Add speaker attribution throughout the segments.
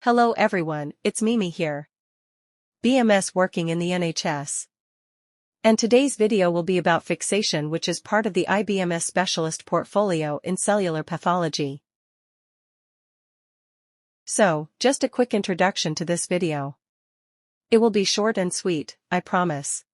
Speaker 1: Hello everyone, it's Mimi here. BMS working in the NHS. And today's video will be about fixation, which is part of the IBMS specialist portfolio in cellular pathology. So, just a quick introduction to this video. It will be short and sweet, I promise.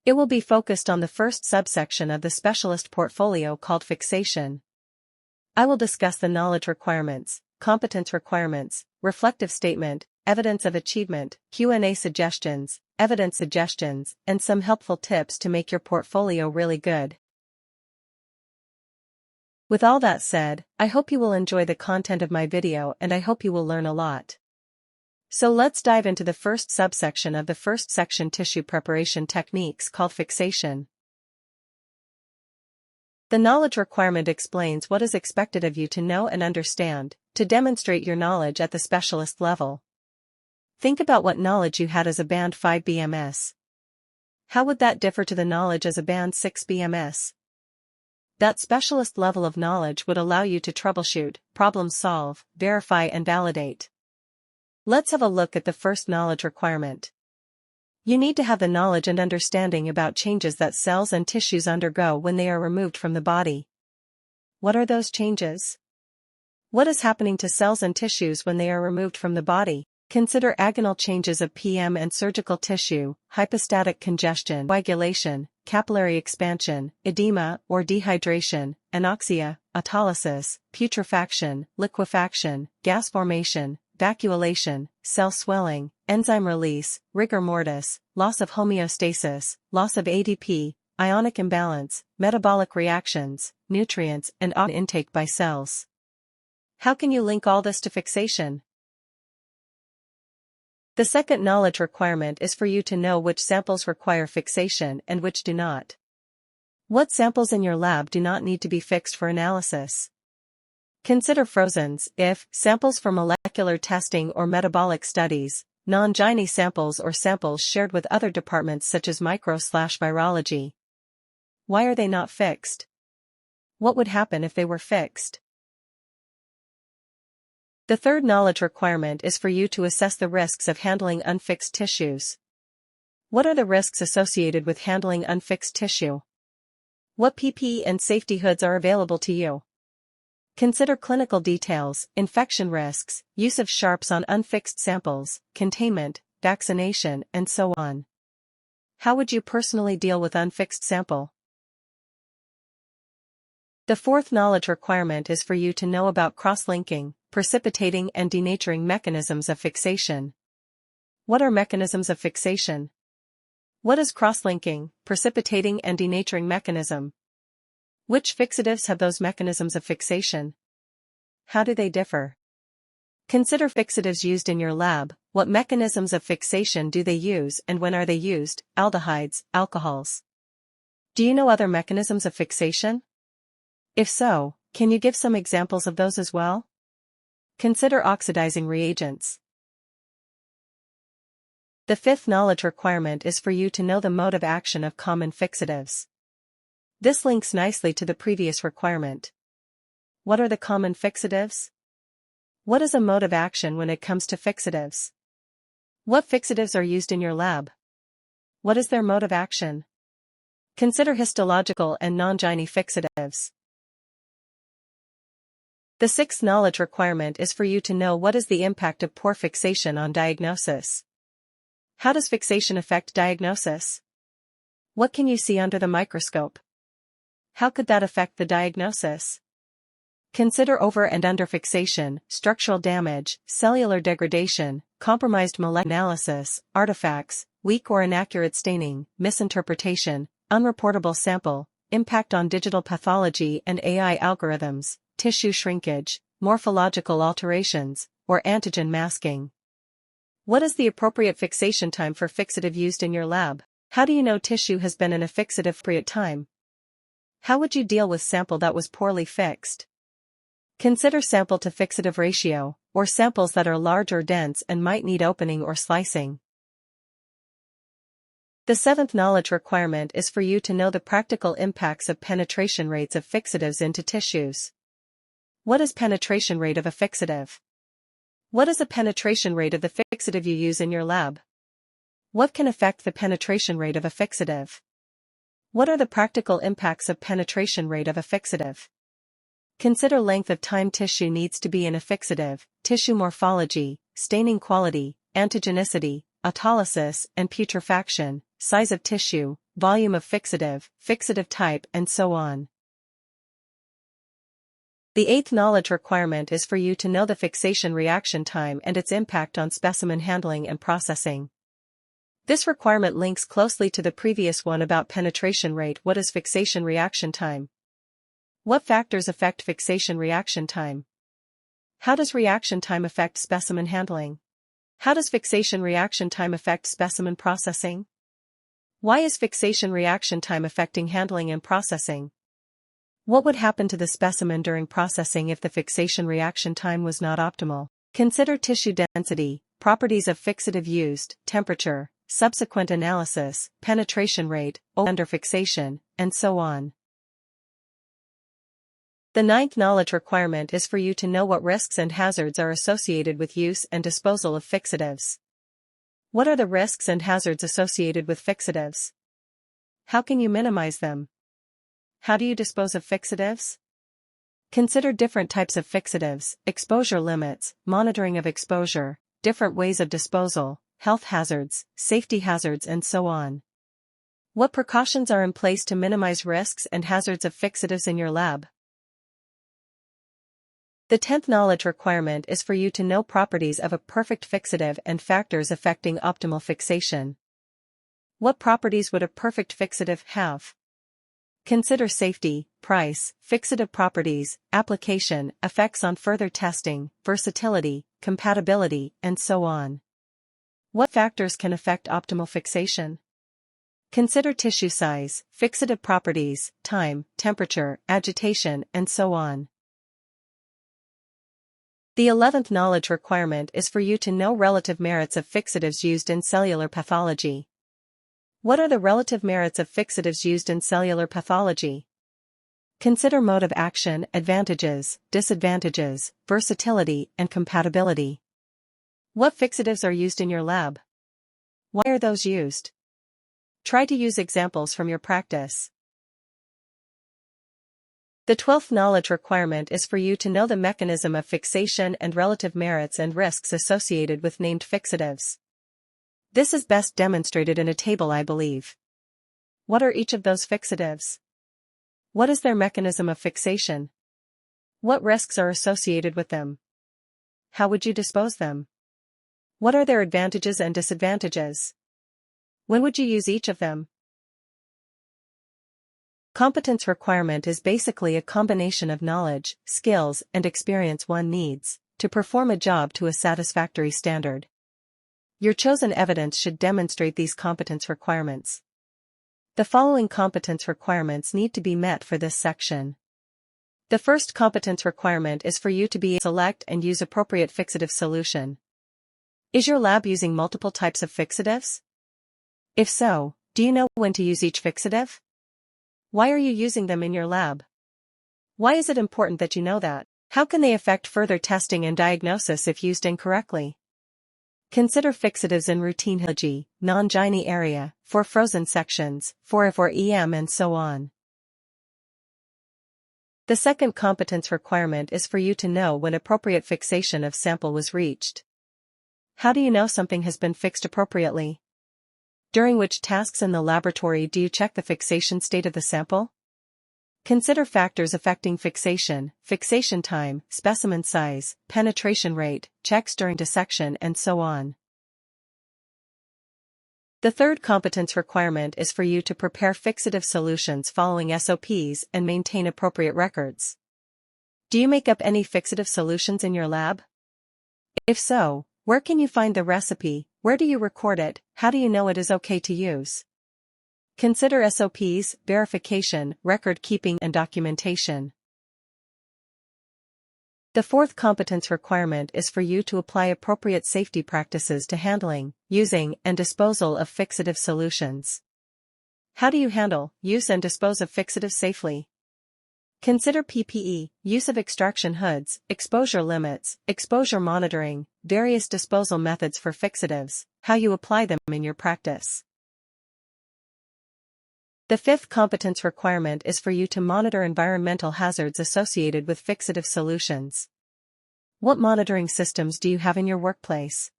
Speaker 1: It will be focused on the first subsection of the specialist portfolio called fixation. I will discuss the knowledge requirements, competence requirements, reflective statement, evidence of achievement, Q&A suggestions, evidence suggestions, and some helpful tips to make your portfolio really good. With all that said, I hope you will enjoy the content of my video and I hope you will learn a lot. So let's dive into the first subsection of the first section, tissue preparation techniques, called fixation. The knowledge requirement explains what is expected of you to know and understand, to demonstrate your knowledge at the specialist level. Think about what knowledge you had as a Band 5 BMS. How would that differ to the knowledge as a Band 6 BMS? That specialist level of knowledge would allow you to troubleshoot, problem solve, verify and validate. Let's have a look at the first knowledge requirement. You need to have the knowledge and understanding about changes that cells and tissues undergo when they are removed from the body. What are those changes? What is happening to cells and tissues when they are removed from the body? Consider agonal changes of PM and surgical tissue, hypostatic congestion, coagulation, capillary expansion, edema or dehydration, anoxia, autolysis, putrefaction, liquefaction, gas formation, vacuolation, cell swelling, enzyme release, rigor mortis, loss of homeostasis, loss of ADP, ionic imbalance, metabolic reactions, nutrients and oxygen intake by cells. How can you link all this to fixation? The second knowledge requirement is for you to know which samples require fixation and which do not. What samples in your lab do not need to be fixed for analysis? Consider frozens, if samples for molecular testing or metabolic studies, non-gynae samples or samples shared with other departments such as micro/virology. Why are they not fixed? What would happen if they were fixed? The third knowledge requirement is for you to assess the risks of handling unfixed tissues. What are the risks associated with handling unfixed tissue? What PPE and safety hoods are available to you? Consider clinical details, infection risks, use of sharps on unfixed samples, containment, vaccination, and so on. How would you personally deal with unfixed sample? The fourth knowledge requirement is for you to know about cross-linking, precipitating and denaturing mechanisms of fixation. What are mechanisms of fixation? What is cross-linking, precipitating and denaturing mechanism? Which fixatives have those mechanisms of fixation? How do they differ? Consider fixatives used in your lab. What mechanisms of fixation do they use and when are they used? Aldehydes, alcohols. Do you know other mechanisms of fixation? If so, can you give some examples of those as well? Consider oxidizing reagents. The fifth knowledge requirement is for you to know the mode of action of common fixatives. This links nicely to the previous requirement. What are the common fixatives? What is a mode of action when it comes to fixatives? What fixatives are used in your lab? What is their mode of action? Consider histological and non-gynae fixatives. The sixth knowledge requirement is for you to know what is the impact of poor fixation on diagnosis. How does fixation affect diagnosis? What can you see under the microscope? How could that affect the diagnosis? Consider over and under fixation, structural damage, cellular degradation, compromised molecular analysis, artifacts, weak or inaccurate staining, misinterpretation, unreportable sample, impact on digital pathology and AI algorithms, tissue shrinkage, morphological alterations, or antigen masking. What is the appropriate fixation time for fixative used in your lab? How do you know tissue has been in a fixative appropriate time? How would you deal with sample that was poorly fixed? Consider sample to fixative ratio, or samples that are large or dense and might need opening or slicing. The seventh knowledge requirement is for you to know the practical impacts of penetration rates of fixatives into tissues. What is penetration rate of a fixative? What is the penetration rate of the fixative you use in your lab? What can affect the penetration rate of a fixative? What are the practical impacts of penetration rate of a fixative? Consider length of time tissue needs to be in a fixative, tissue morphology, staining quality, antigenicity, autolysis and putrefaction, size of tissue, volume of fixative, fixative type and so on. The eighth knowledge requirement is for you to know the fixation reaction time and its impact on specimen handling and processing. This requirement links closely to the previous one about penetration rate. What is fixation reaction time? What factors affect fixation reaction time? How does reaction time affect specimen handling? How does fixation reaction time affect specimen processing? Why is fixation reaction time affecting handling and processing? What would happen to the specimen during processing if the fixation reaction time was not optimal? Consider tissue density, properties of fixative used, temperature, subsequent analysis, penetration rate, under fixation, and so on. The ninth knowledge requirement is for you to know what risks and hazards are associated with use and disposal of fixatives. What are the risks and hazards associated with fixatives? How can you minimize them? How do you dispose of fixatives? Consider different types of fixatives, exposure limits, monitoring of exposure, different ways of disposal, health hazards, safety hazards and so on. What precautions are in place to minimize risks and hazards of fixatives in your lab? The 10th knowledge requirement is for you to know properties of a perfect fixative and factors affecting optimal fixation. What properties would a perfect fixative have? Consider safety, price, fixative properties, application, effects on further testing, versatility, compatibility, and so on. What factors can affect optimal fixation? Consider tissue size, fixative properties, time, temperature, agitation, and so on. The 11th knowledge requirement is for you to know relative merits of fixatives used in cellular pathology. What are the relative merits of fixatives used in cellular pathology? Consider mode of action, advantages, disadvantages, versatility, and compatibility. What fixatives are used in your lab? Why are those used? Try to use examples from your practice. The 12th knowledge requirement is for you to know the mechanism of fixation and relative merits and risks associated with named fixatives. This is best demonstrated in a table, I believe. What are each of those fixatives? What is their mechanism of fixation? What risks are associated with them? How would you dispose them? What are their advantages and disadvantages? When would you use each of them? Competence requirement is basically a combination of knowledge, skills, and experience one needs to perform a job to a satisfactory standard. Your chosen evidence should demonstrate these competence requirements. The following competence requirements need to be met for this section. The first competence requirement is for you to be able to select and use appropriate fixative solution. Is your lab using multiple types of fixatives? If so, do you know when to use each fixative? Why are you using them in your lab? Why is it important that you know that? How can they affect further testing and diagnosis if used incorrectly? Consider fixatives in routine histology, non-gynae area, for frozen sections, for EM and so on. The second competence requirement is for you to know when appropriate fixation of sample was reached. How do you know something has been fixed appropriately? During which tasks in the laboratory do you check the fixation state of the sample? Consider factors affecting fixation time, specimen size, penetration rate, checks during dissection and so on. The third competence requirement is for you to prepare fixative solutions following SOPs and maintain appropriate records. Do you make up any fixative solutions in your lab? If so, where can you find the recipe? Where do you record it? How do you know it is okay to use? Consider SOPs, verification, record keeping and documentation. The fourth competence requirement is for you to apply appropriate safety practices to handling, using, and disposal of fixative solutions. How do you handle, use and dispose of fixatives safely? Consider PPE, use of extraction hoods, exposure limits, exposure monitoring, various disposal methods for fixatives, how you apply them in your practice. The fifth competence requirement is for you to monitor environmental hazards associated with fixative solutions. What monitoring systems do you have in your workplace?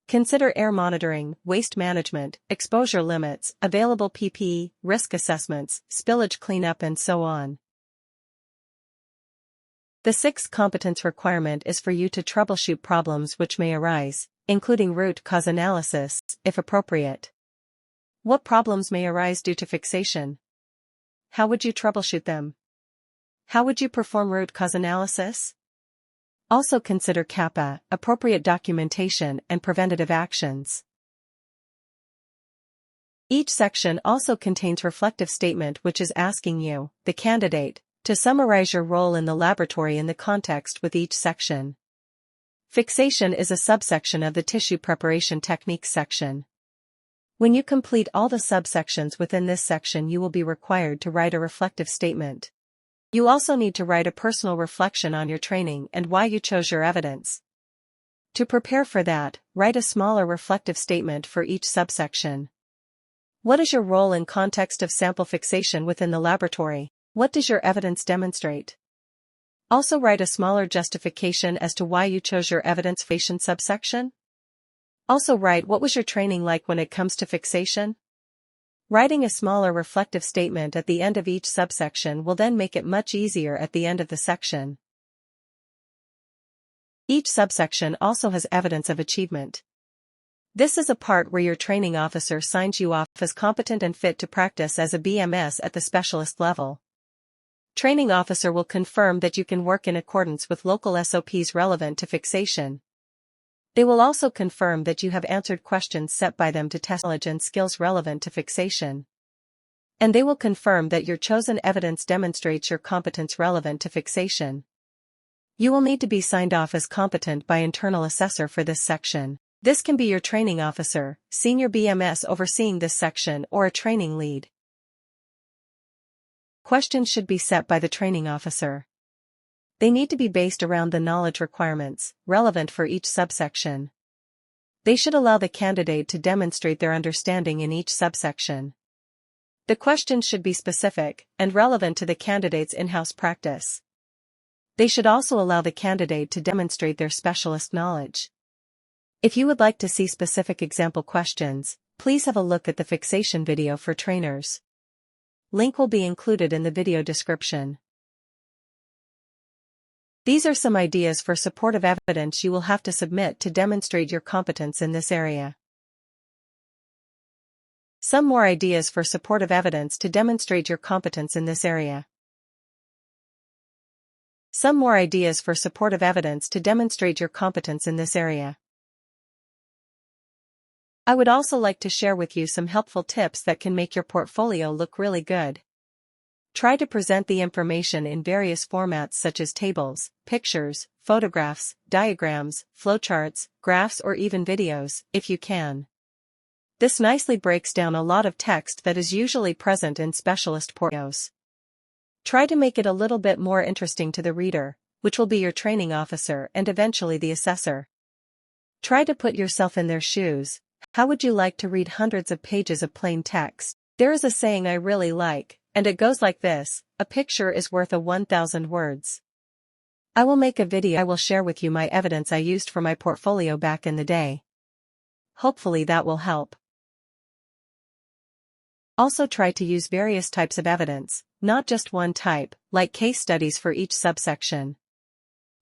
Speaker 1: Consider air monitoring, waste management, exposure limits, available PPE, risk assessments, spillage cleanup, and so on. The sixth competence requirement is for you to troubleshoot problems which may arise, including root cause analysis, if appropriate. What problems may arise due to fixation? How would you troubleshoot them? How would you perform root cause analysis? Also consider CAPA, appropriate documentation and preventative actions. Each section also contains reflective statement which is asking you, the candidate, to summarize your role in the laboratory in the context with each section. Fixation is a subsection of the tissue preparation techniques section. When you complete all the subsections within this section, you will be required to write a reflective statement. You also need to write a personal reflection on your training and why you chose your evidence. To prepare for that, write a smaller reflective statement for each subsection. What is your role in context of sample fixation within the laboratory? What does your evidence demonstrate? Also write a smaller justification as to why you chose your evidence fixation subsection. Also write what was your training like when it comes to fixation. Writing a smaller reflective statement at the end of each subsection will then make it much easier at the end of the section. Each subsection also has evidence of achievement. This is a part where your training officer signs you off as competent and fit to practice as a BMS at the specialist level. Training officer will confirm that you can work in accordance with local SOPs relevant to fixation. They will also confirm that you have answered questions set by them to test knowledge and skills relevant to fixation. And they will confirm that your chosen evidence demonstrates your competence relevant to fixation. You will need to be signed off as competent by internal assessor for this section. This can be your training officer, senior BMS overseeing this section, or a training lead. Questions should be set by the training officer. They need to be based around the knowledge requirements, relevant for each subsection. They should allow the candidate to demonstrate their understanding in each subsection. The questions should be specific and relevant to the candidate's in-house practice. They should also allow the candidate to demonstrate their specialist knowledge. If you would like to see specific example questions, please have a look at the fixation video for trainers. Link will be included in the video description. These are some ideas for supportive evidence you will have to submit to demonstrate your competence in this area. Some more ideas for supportive evidence to demonstrate your competence in this area. Some more ideas for supportive evidence to demonstrate your competence in this area. I would also like to share with you some helpful tips that can make your portfolio look really good. Try to present the information in various formats such as tables, pictures, photographs, diagrams, flowcharts, graphs, or even videos, if you can. This nicely breaks down a lot of text that is usually present in specialist portfolios. Try to make it a little bit more interesting to the reader, which will be your training officer and eventually the assessor. Try to put yourself in their shoes. How would you like to read hundreds of pages of plain text? There is a saying I really like, and it goes like this: a picture is worth 1,000 words. I will make a video. I will share with you my evidence I used for my portfolio back in the day. Hopefully that will help. Also try to use various types of evidence, not just one type, like case studies for each subsection.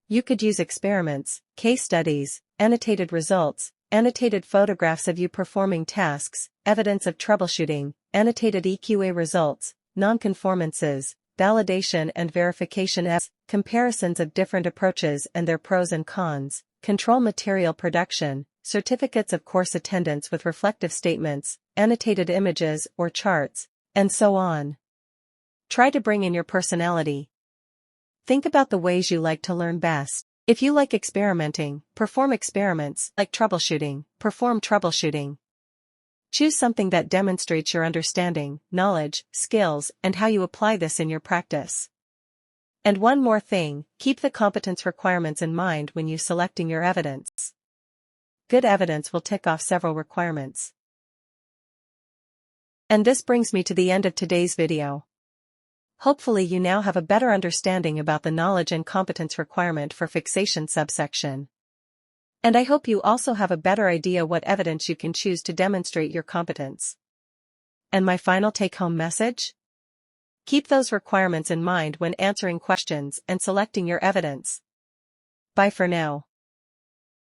Speaker 1: You could use experiments, case studies, annotated results, annotated photographs of you performing tasks, evidence of troubleshooting, annotated EQA results, nonconformances, validation and verification as comparisons of different approaches and their pros and cons, control material production, certificates of course attendance with reflective statements, annotated images or charts, and so on. Try to bring in your personality. Think about the ways you like to learn best. If you like experimenting, perform experiments. Like troubleshooting, perform troubleshooting. Choose something that demonstrates your understanding, knowledge, skills, and how you apply this in your practice. And one more thing, keep the competence requirements in mind when you selecting your evidence. Good evidence will tick off several requirements. And this brings me to the end of today's video. Hopefully you now have a better understanding about the knowledge and competence requirement for fixation subsection. And I hope you also have a better idea what evidence you can choose to demonstrate your competence. And my final take-home message? Keep those requirements in mind when answering questions and selecting your evidence. Bye for now.